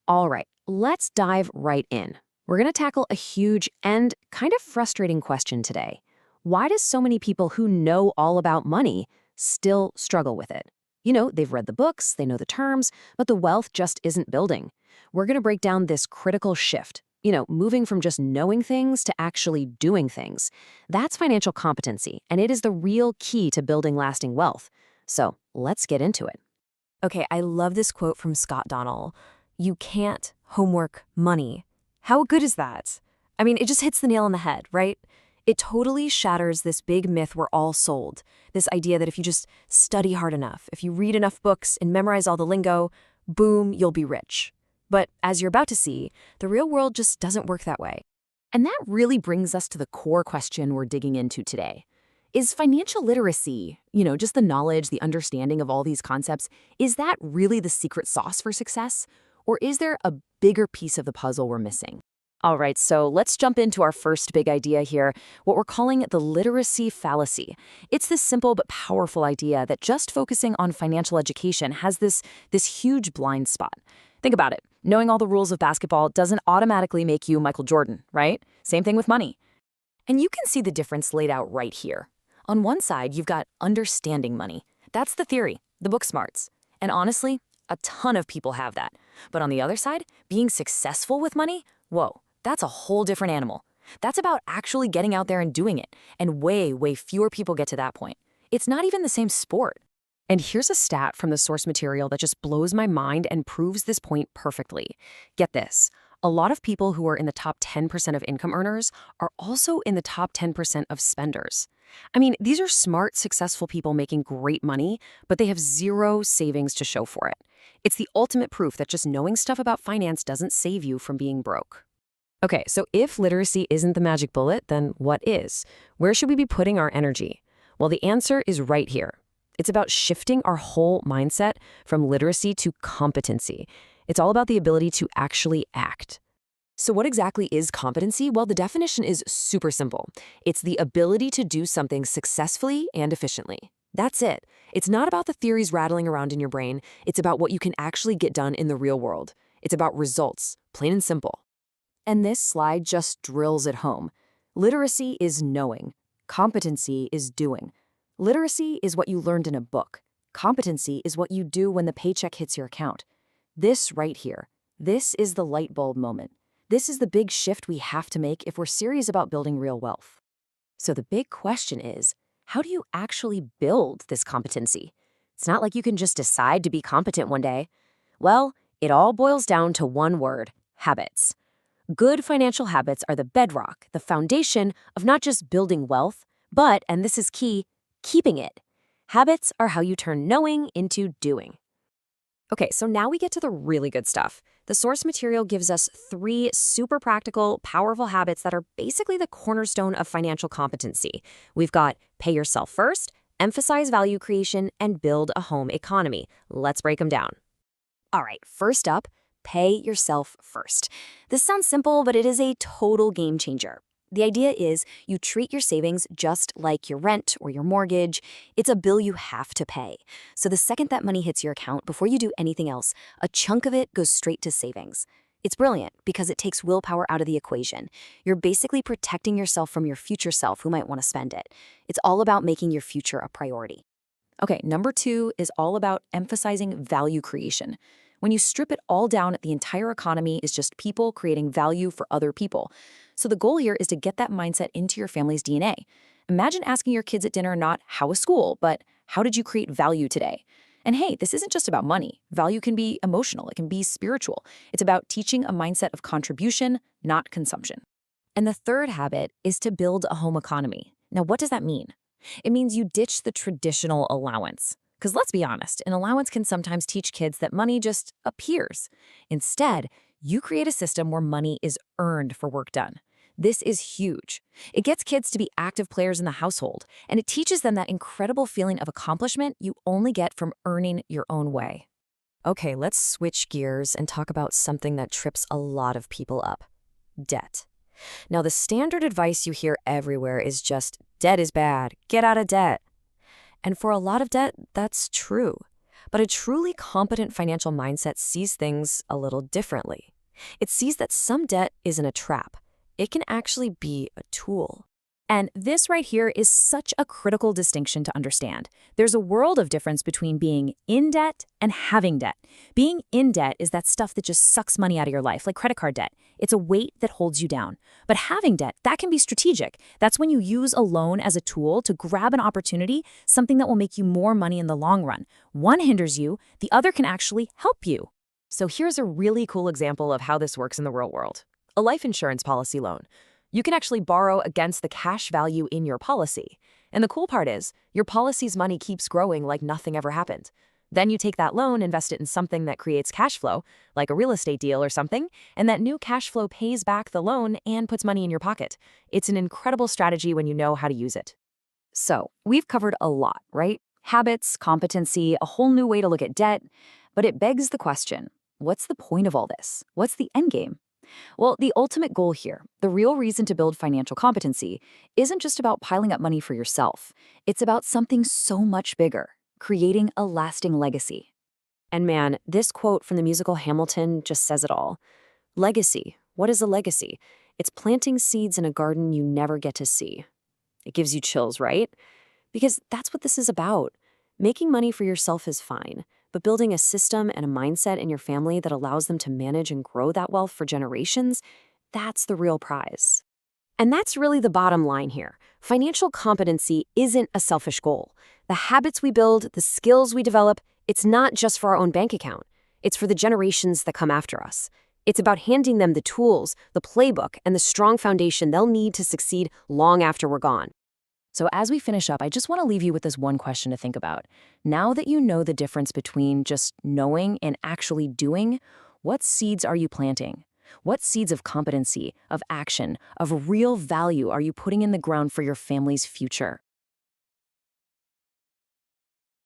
All right, let's dive right in. We're going to tackle a huge and kind of frustrating question today. Why do so many people who know all about money still struggle with it? They've read the books, they know the terms, but the wealth just isn't building. We're going to break down this critical shift, moving from just knowing things to actually doing things. That's financial competency, and it is the real key to building lasting wealth. So let's get into it. Okay, I love this quote from Scott Donnell. You can't homework money. How good is that? I mean, it just hits the nail on the head, right? It totally shatters this big myth we're all sold. This idea that if you just study hard enough, if you read enough books and memorize all the lingo, boom, you'll be rich. But as you're about to see, the real world just doesn't work that way. And that really brings us to the core question we're digging into today. Is financial literacy, just the knowledge, the understanding of all these concepts, is that really the secret sauce for success? Or is there a bigger piece of the puzzle we're missing? All right, so let's jump into our first big idea here, what we're calling the literacy fallacy. It's this simple but powerful idea that just focusing on financial education has this huge blind spot. Think about it. Knowing all the rules of basketball doesn't automatically make you Michael Jordan, right? Same thing with money. And you can see the difference laid out right here. On one side, you've got understanding money. That's the theory, the book smarts. And honestly, a ton of people have that. But on the other side, being successful with money, whoa, that's a whole different animal. That's about actually getting out there and doing it. And way, way fewer people get to that point. It's not even the same sport. And here's a stat from the source material that just blows my mind and proves this point perfectly. Get this. A lot of people who are in the top 10% of income earners are also in the top 10% of spenders. I mean, these are smart, successful people making great money, but they have zero savings to show for it. It's the ultimate proof that just knowing stuff about finance doesn't save you from being broke. Okay, so if literacy isn't the magic bullet, then what is? Where should we be putting our energy? Well, the answer is right here. It's about shifting our whole mindset from literacy to competency. It's all about the ability to actually act. So what exactly is competency? Well, the definition is super simple. It's the ability to do something successfully and efficiently. That's it. It's not about the theories rattling around in your brain. It's about what you can actually get done in the real world. It's about results, plain and simple. And this slide just drills it home. Literacy is knowing. Competency is doing. Literacy is what you learned in a book. Competency is what you do when the paycheck hits your account. This right here, this is the light bulb moment. This is the big shift we have to make if we're serious about building real wealth. So the big question is, how do you actually build this competency? It's not like you can just decide to be competent one day. Well, it all boils down to one word: habits. Good financial habits are the bedrock, the foundation of not just building wealth, but, and this is key, keeping it. Habits are how you turn knowing into doing. Okay, so now we get to the really good stuff. The source material gives us 3 super practical, powerful habits that are basically the cornerstone of financial competency. We've got pay yourself first, emphasize value creation, and build a home economy. Let's break them down. All right, first up, pay yourself first. This sounds simple, but it is a total game changer. The idea is you treat your savings just like your rent or your mortgage. It's a bill you have to pay. So the second that money hits your account, before you do anything else, a chunk of it goes straight to savings. It's brilliant because it takes willpower out of the equation. You're basically protecting yourself from your future self who might want to spend it. It's all about making your future a priority. Okay, number 2 is all about emphasizing value creation. When you strip it all down, the entire economy is just people creating value for other people. So the goal here is to get that mindset into your family's DNA. Imagine asking your kids at dinner not how was school, but how did you create value today? And hey, this isn't just about money. Value can be emotional. It can be spiritual. It's about teaching a mindset of contribution, not consumption. And the third habit is to build a home economy. Now, what does that mean? It means you ditch the traditional allowance. Because let's be honest, an allowance can sometimes teach kids that money just appears. Instead, you create a system where money is earned for work done. This is huge. It gets kids to be active players in the household, and it teaches them that incredible feeling of accomplishment you only get from earning your own way. Okay, let's switch gears and talk about something that trips a lot of people up: debt. Now, the standard advice you hear everywhere is just, debt is bad, get out of debt. And for a lot of debt, that's true. But a truly competent financial mindset sees things a little differently. It sees that some debt isn't a trap. It can actually be a tool. And this right here is such a critical distinction to understand. There's a world of difference between being in debt and having debt. Being in debt is that stuff that just sucks money out of your life, like credit card debt. It's a weight that holds you down. But having debt, that can be strategic. That's when you use a loan as a tool to grab an opportunity, something that will make you more money in the long run. One hinders you, the other can actually help you. So here's a really cool example of how this works in the real world. A life insurance policy loan. You can actually borrow against the cash value in your policy. And the cool part is, your policy's money keeps growing like nothing ever happened. Then you take that loan, invest it in something that creates cash flow, like a real estate deal or something, and that new cash flow pays back the loan and puts money in your pocket. It's an incredible strategy when you know how to use it. So, we've covered a lot, right? Habits, competency, a whole new way to look at debt. But it begs the question, what's the point of all this? What's the end game? Well, the ultimate goal here, the real reason to build financial competency, isn't just about piling up money for yourself. It's about something so much bigger, creating a lasting legacy. And man, this quote from the musical Hamilton just says it all. Legacy. What is a legacy? It's planting seeds in a garden you never get to see. It gives you chills, right? Because that's what this is about. Making money for yourself is fine, but building a system and a mindset in your family that allows them to manage and grow that wealth for generations, that's the real prize. And that's really the bottom line here. Financial competency isn't a selfish goal. The habits we build, the skills we develop, it's not just for our own bank account. It's for the generations that come after us. It's about handing them the tools, the playbook, and the strong foundation they'll need to succeed long after we're gone. So as we finish up, I just want to leave you with this one question to think about. Now that you know the difference between just knowing and actually doing, what seeds are you planting? What seeds of competency, of action, of real value are you putting in the ground for your family's future?